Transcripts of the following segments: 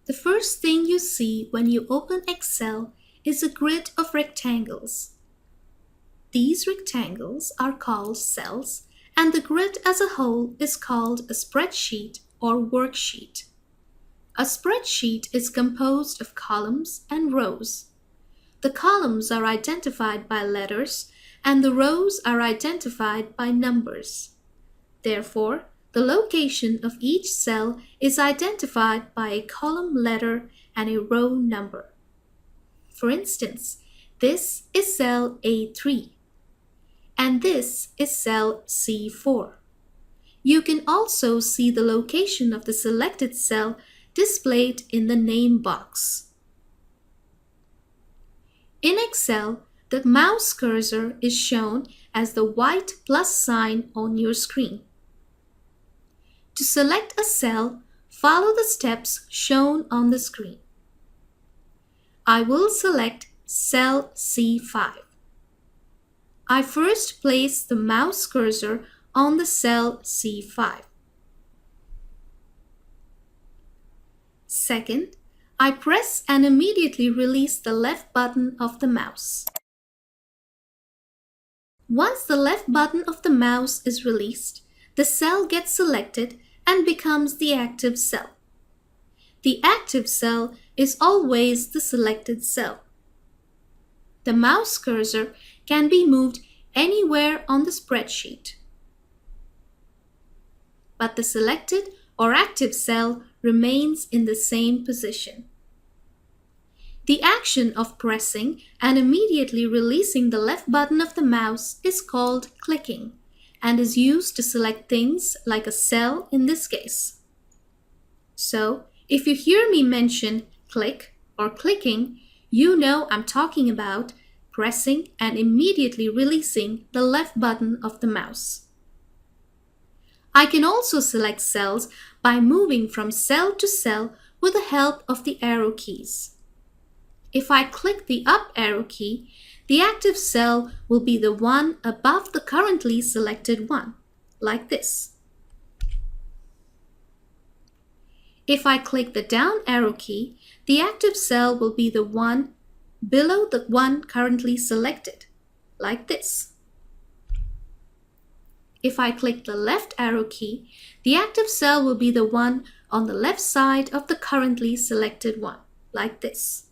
The first thing you see when you open Excel is a grid of rectangles. These rectangles are called cells, and the grid as a whole is called a spreadsheet or worksheet. A spreadsheet is composed of columns and rows. The columns are identified by letters, and the rows are identified by numbers. Therefore, the location of each cell is identified by a column letter and a row number. For instance, this is cell A3, and this is cell C4. You can also see the location of the selected cell displayed in the name box. In Excel, the mouse cursor is shown as the white plus sign on your screen. To select a cell, follow the steps shown on the screen. I will select cell C5. I first place the mouse cursor on the cell C5. Second, I press and immediately release the left button of the mouse. Once the left button of the mouse is released, the cell gets selected and becomes the active cell. The active cell is always the selected cell. The mouse cursor can be moved anywhere on the spreadsheet, but the selected or active cell remains in the same position. The action of pressing and immediately releasing the left button of the mouse is called clicking and is used to select things like a cell in this case. So, if you hear me mention click or clicking, you know I'm talking about pressing and immediately releasing the left button of the mouse. I can also select cells by moving from cell to cell with the help of the arrow keys. If I click the up arrow key, the active cell will be the one above the currently selected one, like this. If I click the down arrow key, the active cell will be the one below the one currently selected, like this. If I click the left arrow key, the active cell will be the one on the left side of the currently selected one, like this.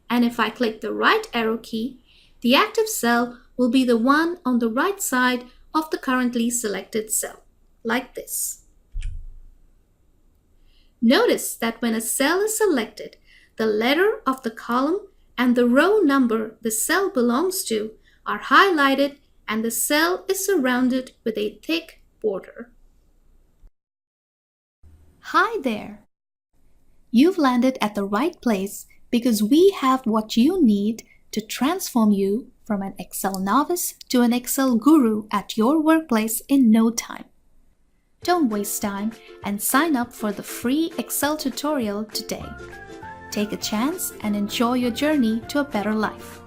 And if I click the right arrow key, the active cell will be the one on the right side of the currently selected cell, like this. Notice that when a cell is selected, the letter of the column and the row number the cell belongs to are highlighted and the cell is surrounded with a thick border. Hi there! You've landed at the right place because we have what you need to transform you from an Excel novice to an Excel guru at your workplace in no time. Don't waste time and sign up for the free Excel tutorial today. Take a chance and enjoy your journey to a better life.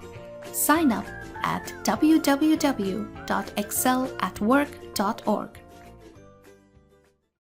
Sign up at www.excelatwork.org.